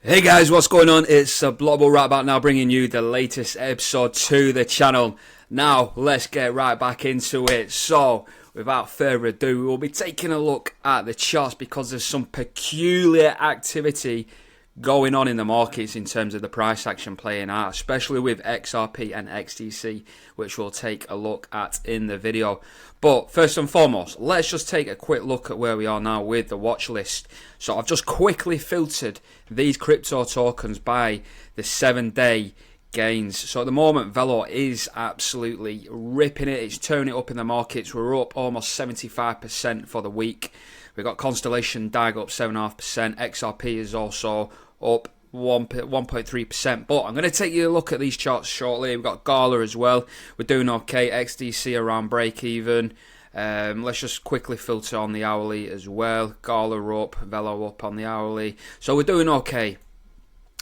Hey guys, what's going on? It's Blobble right about now, bringing you the latest episode to the channel. Now, let's get right back into it. So, without further ado, we will be taking a look at the charts because there's some peculiar activity going on in the markets in terms of the price action playing out, especially with XRP and XDC, which we'll take a look at in the video. But first and foremost, let's just take a quick look at where we are now with the watch list. So I've just quickly filtered these crypto tokens by the 7-day gains. So at the moment, Velo is absolutely ripping it. It's turning it up in the markets. We're up almost 75% for the week. We've got Constellation DAG up 7.5%. XRP is also up 1.3%. But I'm going to take you a look at these charts shortly. We've got Gala as well. We're doing okay. XDC around break even. Let's just quickly filter on the hourly as well. Gala up, Velo up on the hourly. So we're doing okay.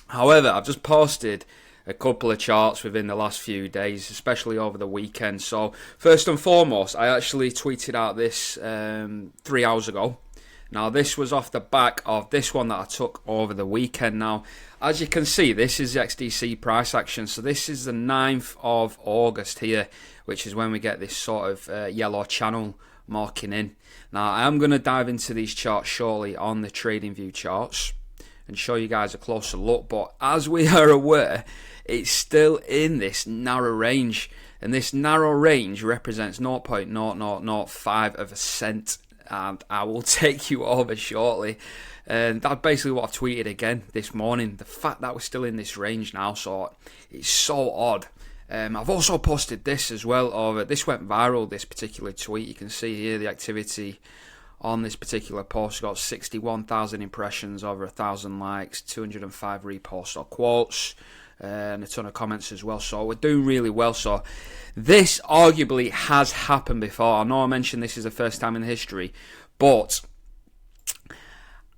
However, I've just posted a couple of charts within the last few days, especially over the weekend. So first and foremost, I actually tweeted out this 3 hours ago. Now this was off the back of this one that I took over the weekend. Now, as you can see, this is the XDC price action. So this is the 9th of August here, which is when we get this sort of yellow channel marking in. Now, I am going to dive into these charts shortly on the TradingView charts and show you guys a closer look. But as we are aware, it's still in this narrow range. And this narrow range represents 0.0005 of a cent. And I will take you over shortly. And that's basically what I've tweeted again this morning. The fact that we're still in this range now, so it's so odd. I've also posted this as well over. This went viral, this particular tweet. You can see here the activity on this particular post. Got 61,000 impressions, over 1,000 likes, 205 reposts or quotes, and a ton of comments as well. So we're doing really well. So this arguably has happened before. I know I mentioned this is the first time in history, but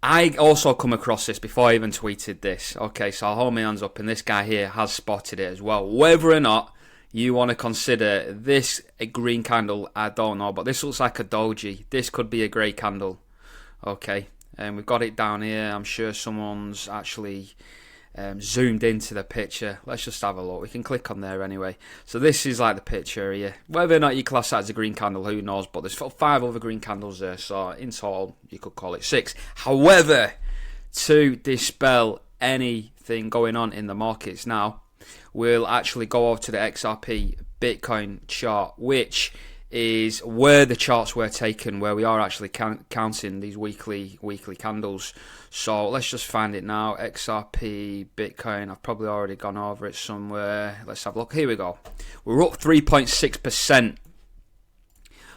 I also come across this before I even tweeted this. Okay, so I'll hold my hands up, and this guy here has spotted it as well. Whether or not you want to consider this a green candle, I don't know, but this looks like a doji. This could be a grey candle. Okay, and we've got it down here. I'm sure someone's actually zoomed into the picture. Let's just have a look. We can click on there anyway. So this is like the picture here. Whether or not you class that as a green candle, who knows, but there's 5 other green candles there, so in total you could call it 6. However, to dispel anything going on in the markets now, we'll actually go over to the XRP Bitcoin chart, which is where the charts were taken, where we are actually counting these weekly candles. So let's just find it now. XRP Bitcoin, I've probably already gone over it somewhere. Let's have a look. Here we go. We're up 3.6%.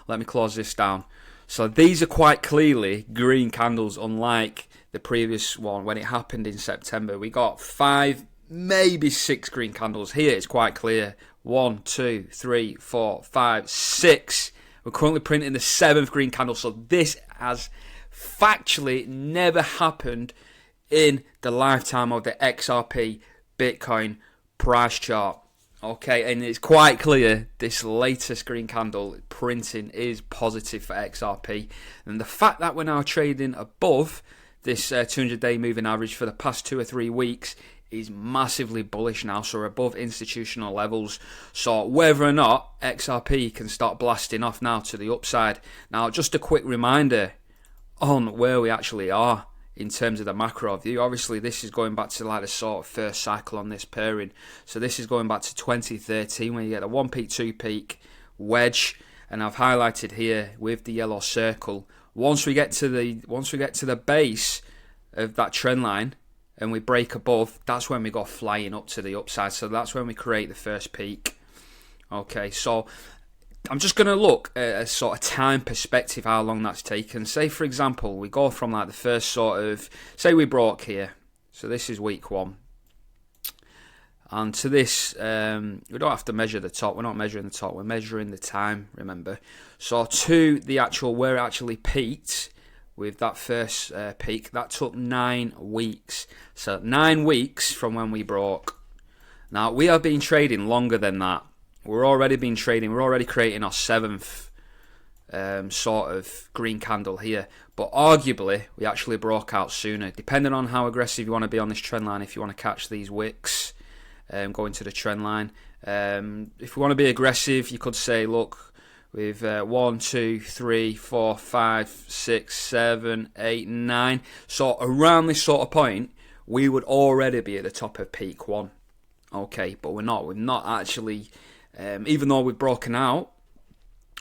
Let me close this down. So these are quite clearly green candles, unlike the previous one when it happened in September. We got 5, maybe 6 green candles. Here it's quite clear. 1, 2, 3, 4, 5, 6. We're currently printing the 7th green candle. So this has factually never happened in the lifetime of the XRP Bitcoin price chart. Okay, and it's quite clear this latest green candle printing is positive for XRP. And the fact that we're now trading above this 200-day moving average for the past 2 or 3 weeks is massively bullish now, so we're above institutional levels. So whether or not XRP can start blasting off now to the upside. Now, just a quick reminder on where we actually are in terms of the macro view. Obviously, this is going back to like the sort of first cycle on this pairing. So this is going back to 2013 when you get a 1 peak, 2 peak wedge, and I've highlighted here with the yellow circle. Once we get to the base of that trend line, and we break above, that's when we go flying up to the upside. So that's when we create the first peak. Okay, so I'm just going to look at a sort of time perspective, how long that's taken. Say, for example, we go from like the first sort of, say we broke here. So this is week 1. And to this, we don't have to measure the top. We're not measuring the top. We're measuring the time, remember. So to the actual, where it actually peaked, with that first peak, that took 9 weeks. So 9 weeks from when we broke. Now, we have been trading longer than that. We're already creating our 7th sort of green candle here, but arguably we actually broke out sooner, depending on how aggressive you want to be on this trend line. If you want to catch these wicks going to the trend line, if you want to be aggressive, you could say, look, with 1, 2, 3, 4, 5, 6, 7, 8, 9, so around this sort of point we would already be at the top of peak 1. Okay, but we're not actually, even though we've broken out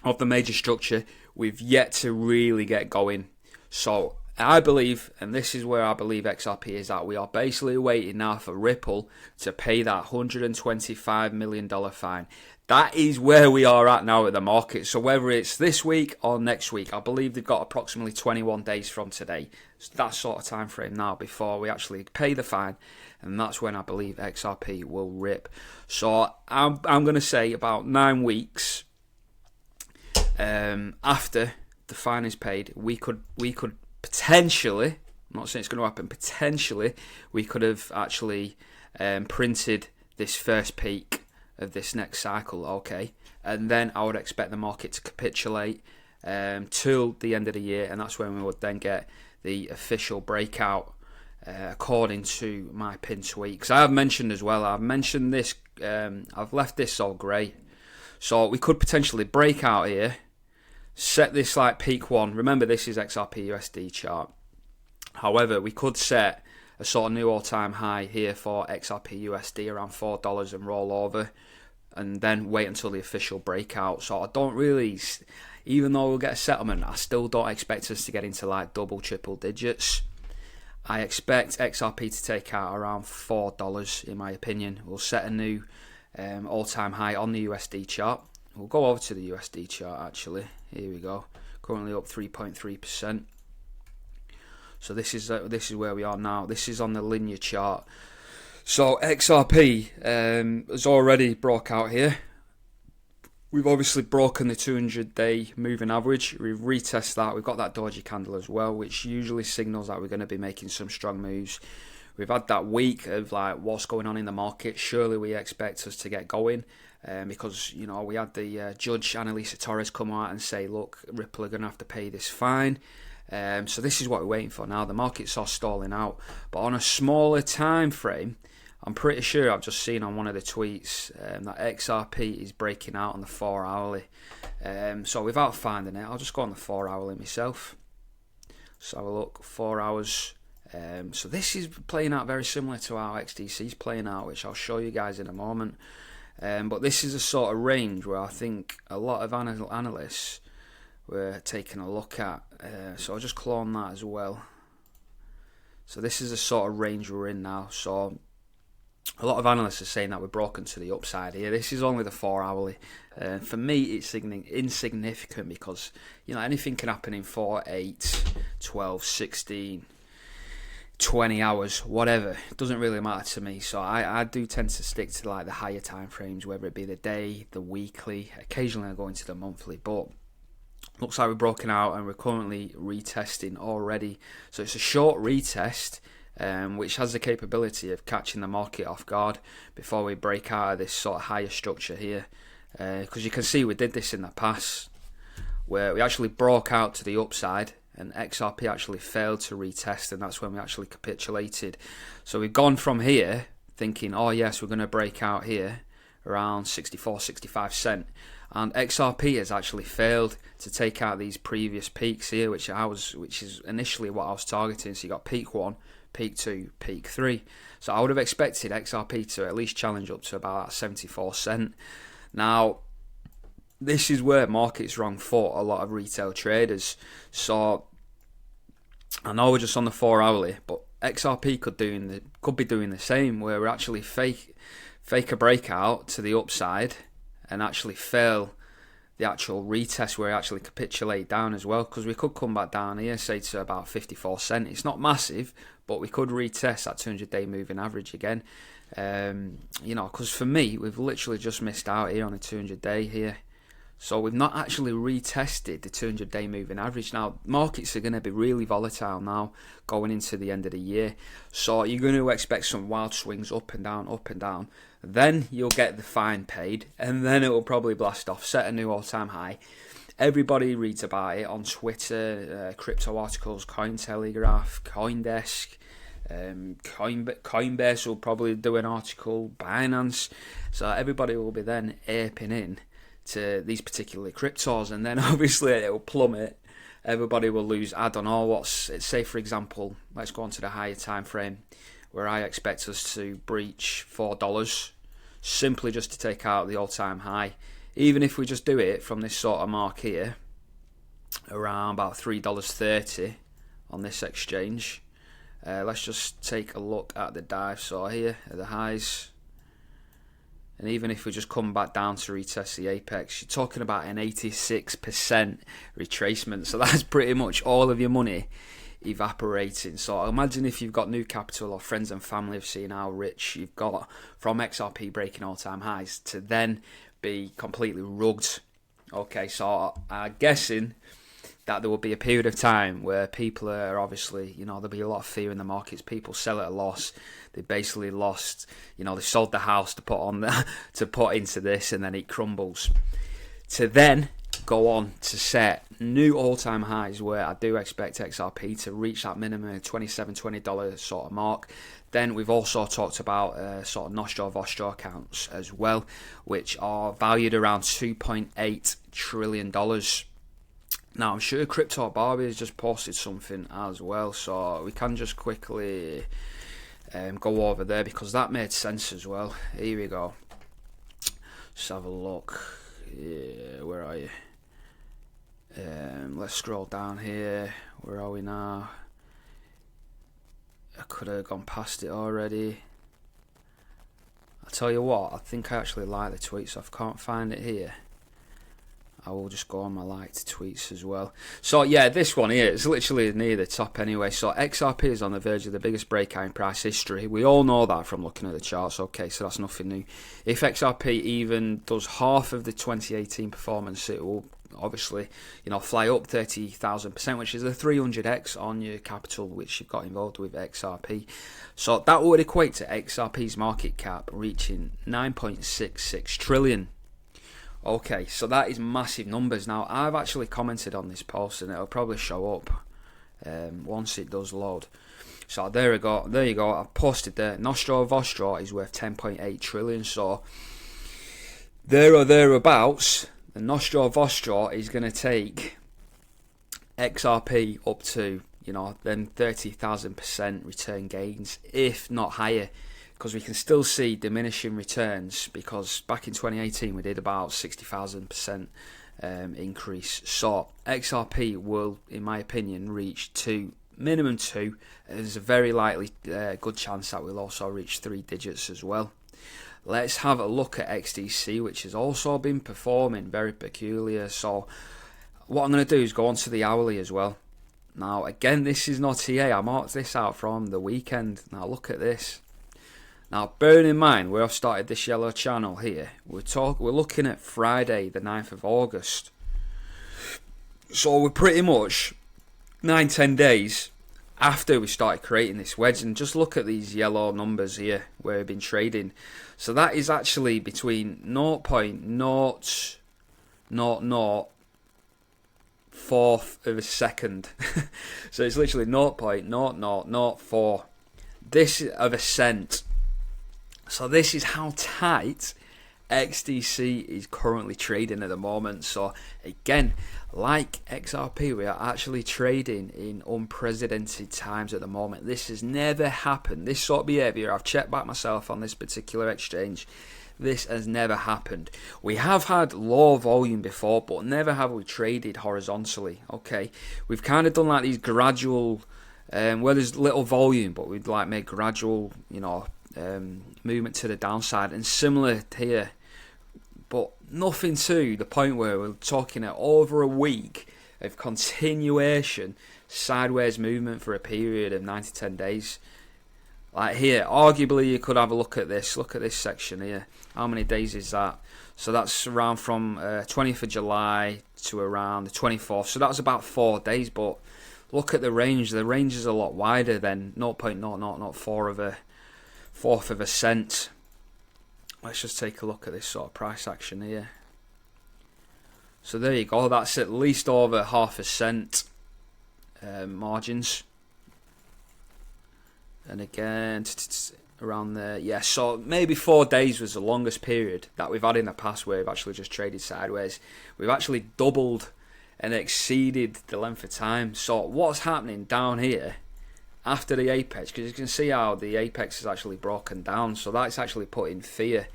of the major structure, we've yet to really get going. So I believe, and this is where I believe XRP is at, we are basically waiting now for Ripple to pay that $125 million fine. That is where we are at now at the market. So whether it's this week or next week, I believe they've got approximately 21 days from today. So that sort of time frame now before we actually pay the fine, and that's when I believe XRP will rip. So I'm going to say about 9 weeks after the fine is paid, we could potentially, I'm not saying it's going to happen, potentially we could have actually printed this first peak of this next cycle, okay, and then I would expect the market to capitulate till the end of the year, and that's when we would then get the official breakout according to my pin tweet. Because I have mentioned as well, I've mentioned this, I've left this all grey, so we could potentially break out here, set this like peak 1. Remember, this is XRP USD chart. However, we could set a sort of new all-time high here for XRP USD around $4 and roll over, and then wait until the official breakout. So I don't really, even though we'll get a settlement, I still don't expect us to get into like double, triple digits. I expect XRP to take out around $4 in my opinion. We'll set a new all-time high on the USD chart. We'll go over to the USD chart actually. Here we go. Currently up 3.3%. So this is where we are now. This is on the linear chart. So XRP has already broke out here. We've obviously broken the 200-day moving average. We've retested that. We've got that doji candle as well, which usually signals that we're going to be making some strong moves. We've had that week of like what's going on in the market. Surely we expect us to get going. Because, you know, we had the judge Annalisa Torres come out and say, look, Ripple are going to have to pay this fine. So this is what we're waiting for now. The market's all stalling out, but on a smaller time frame, I'm pretty sure I've just seen on one of the tweets that XRP is breaking out on the 4 hourly. So without finding it, I'll just go on the 4 hourly myself. So have a look, 4 hours. So this is playing out very similar to how XDC is playing out, which I'll show you guys in a moment. But this is a sort of range where I think a lot of analysts were taking a look at. So I'll just clone that as well. So this is the sort of range we're in now. So a lot of analysts are saying that we're broken to the upside here. This is only the 4 hourly. For me, it's insignificant because, you know, anything can happen in 4, 8, 12, 16, 20 hours, whatever. It doesn't really matter to me. So I do tend to stick to like the higher time frames, whether it be the day, the weekly. Occasionally I go into the monthly, but looks like we're broken out and we're currently retesting already. So it's a short retest, which has the capability of catching the market off guard before we break out of this sort of higher structure here. Because you can see we did this in the past, where we actually broke out to the upside and XRP actually failed to retest, and that's when we actually capitulated. So we've gone from here thinking, oh yes, we're going to break out here around 64, 65 cent. And XRP has actually failed to take out these previous peaks here, which is initially what I was targeting. So you got peak 1, peak 2, peak 3. So I would have expected XRP to at least challenge up to about 74 cent. Now, this is where market's wrong for a lot of retail traders. So I know we're just on the 4 hourly, but XRP could be doing the same, where we're actually fake a breakout to the upside and actually fail the actual retest where it actually capitulate down as well, because we could come back down here, say to about 54 cent. It's not massive, but we could retest that 200-day moving average again. You know, because for me, we've literally just missed out here on the 200-day here. So we've not actually retested the 200-day moving average. Now, markets are going to be really volatile now going into the end of the year. So you're going to expect some wild swings up and down, up and down. Then you'll get the fine paid, and then it will probably blast off, set a new all-time high. Everybody reads about it on Twitter, crypto articles, Cointelegraph, CoinDesk. Coinbase will probably do an article, Binance, so everybody will be then aping in to these particular cryptos, and then obviously it will plummet. Everybody will lose, I don't know, say for example, let's go on to the higher time frame, where I expect us to breach $4, simply just to take out the all-time high. Even if we just do it from this sort of mark here, around about $3.30 on this exchange. Let's just take a look at the dive saw here, at the highs. And even if we just come back down to retest the apex, you're talking about an 86% retracement. So that's pretty much all of your money evaporating. So imagine if you've got new capital or friends and family have seen how rich you've got from XRP breaking all-time highs to then be completely rugged. Okay, so I'm guessing that there will be a period of time where people are obviously, there'll be a lot of fear in the markets. People sell at a loss. They basically lost, they sold the house to put into this, and then it crumbles. To then go on to set new all-time highs, where I do expect XRP to reach that minimum $27-$20 sort of mark. Then we've also talked about sort of Nostro-Vostro accounts as well, which are valued around $2.8 trillion. Now, I'm sure Crypto Barbie has just posted something as well, so we can just quickly go over there, because that made sense as well. Here we go. Let's have a look. Yeah, where are you? Let's scroll down here. Where are we now? I could have gone past it already. I'll tell you what, I think I actually like the tweet, so if I can't find it here, I will just go on my liked tweets as well. So yeah, this one here is literally near the top anyway. So XRP is on the verge of the biggest breakout in price history. We all know that from looking at the charts. Okay, so that's nothing new. If XRP even does half of the 2018 performance, it will obviously, fly up 30,000%, which is a 300x on your capital which you've got involved with XRP. So that would equate to XRP's market cap reaching 9.66 trillion. Okay, so that is massive numbers. Now, I've actually commented on this post, and it'll probably show up once it does load. So there we go. There you go. I've posted there. Nostro-Vostro is worth 10.8 trillion. So there or thereabouts, the Nostro-Vostro is going to take XRP up to, then 30,000% return gains, if not higher. Because we can still see diminishing returns, because back in 2018 we did about 60,000% increase. So XRP will, in my opinion, reach minimum 2. There's a very likely good chance that we'll also reach 3 digits as well. Let's have a look at XDC, which has also been performing very peculiar. So what I'm going to do is go on to the hourly as well. Now again, this is not TA. I marked this out from the weekend. Now look at this. Now, bearing in mind where I've started this yellow channel here, we're looking at Friday, the 9th of August. So we're pretty much 9-10 days after we started creating this wedge, and just look at these yellow numbers here where we've been trading. So that is actually between 0.0004 of a second. So it's literally 0.0004 this of a cent. So this is how tight XDC is currently trading at the moment. So again, like XRP, we are actually trading in unprecedented times at the moment. This has never happened. This sort of behavior, I've checked back myself on this particular exchange. This has never happened. We have had low volume before, but never have we traded horizontally. Okay, we've kind of done like these gradual, where there's little volume, but we'd like make gradual, movement to the downside, and similar here, but nothing to the point where we're talking at over a week of continuation sideways movement for a period of 9 to 10 days. Like here, arguably you could have a look at this section here. How many days is that? So that's around from 20th of July to around the 24th, so that's about 4 days. But look at the range is a lot wider than 0.0004 of a fourth of a cent. Let's just take a look at this sort of price action here. So there you go. That's at least over 0.5% margins. And again, around there. Yeah, so maybe 4 days was the longest period that we've had in the past where we've actually just traded sideways. We've actually doubled and exceeded the length of time. So what's happening down here after the apex? Because you can see how the apex is actually broken down. So that's actually putting fear,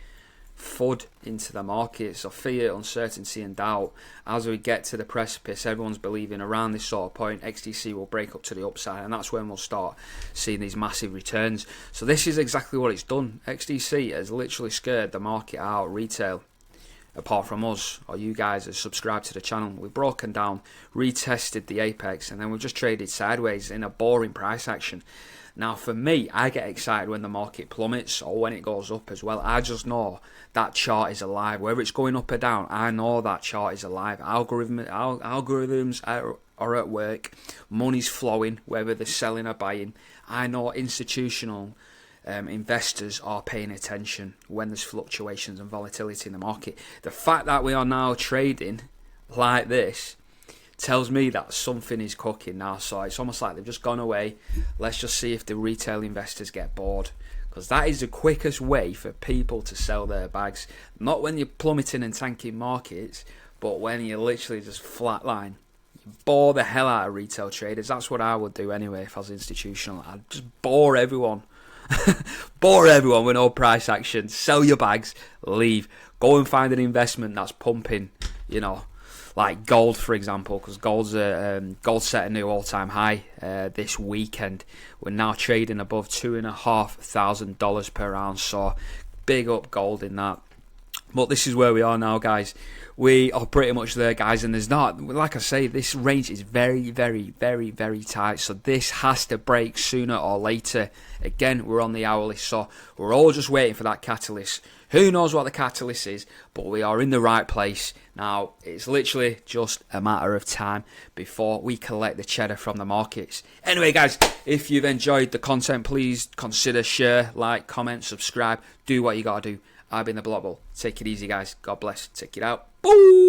FUD into the market. So fear, uncertainty and doubt. As we get to the precipice, everyone's believing around this sort of point XDC will break up to the upside, and that's when we'll start seeing these massive returns. So this is exactly what it's done. XDC has literally scared the market out, retail, apart from us or you guys that subscribe to the channel. We've broken down, retested the apex, and then we've just traded sideways in a boring price action. Now for me, I get excited when the market plummets or when it goes up as well. I just know that chart is alive. Whether it's going up or down, I know that chart is alive. Algorithms are at work. Money's flowing, whether they're selling or buying. I know institutional investors are paying attention when there's fluctuations and volatility in the market. The fact that we are now trading like this tells me that something is cooking now. So it's almost like they've just gone away. Let's just see if the retail investors get bored, because that is the quickest way for people to sell their bags. Not when you're plummeting and tanking markets, but when you're literally just flatline. You bore the hell out of retail traders. That's what I would do anyway if I was institutional. I'd just bore everyone. Bore everyone with no price action. Sell your bags, leave. Go and find an investment that's pumping, like gold, for example, because gold set a new all-time high this weekend. We're now trading above $2,500 per ounce, so big up gold in that. But this is where we are now, guys. We are pretty much there, guys, and there's not, like I say, this range is very, very, very, very tight, so this has to break sooner or later. Again, we're on the hourly, so we're all just waiting for that catalyst. Who knows what the catalyst is, but we are in the right place. Now, it's literally just a matter of time before we collect the cheddar from the markets. Anyway, guys, if you've enjoyed the content, please consider share, like, comment, subscribe. Do what you gotta do. I've been the Block Bull. Take it easy, guys. God bless. Take it out. Boom!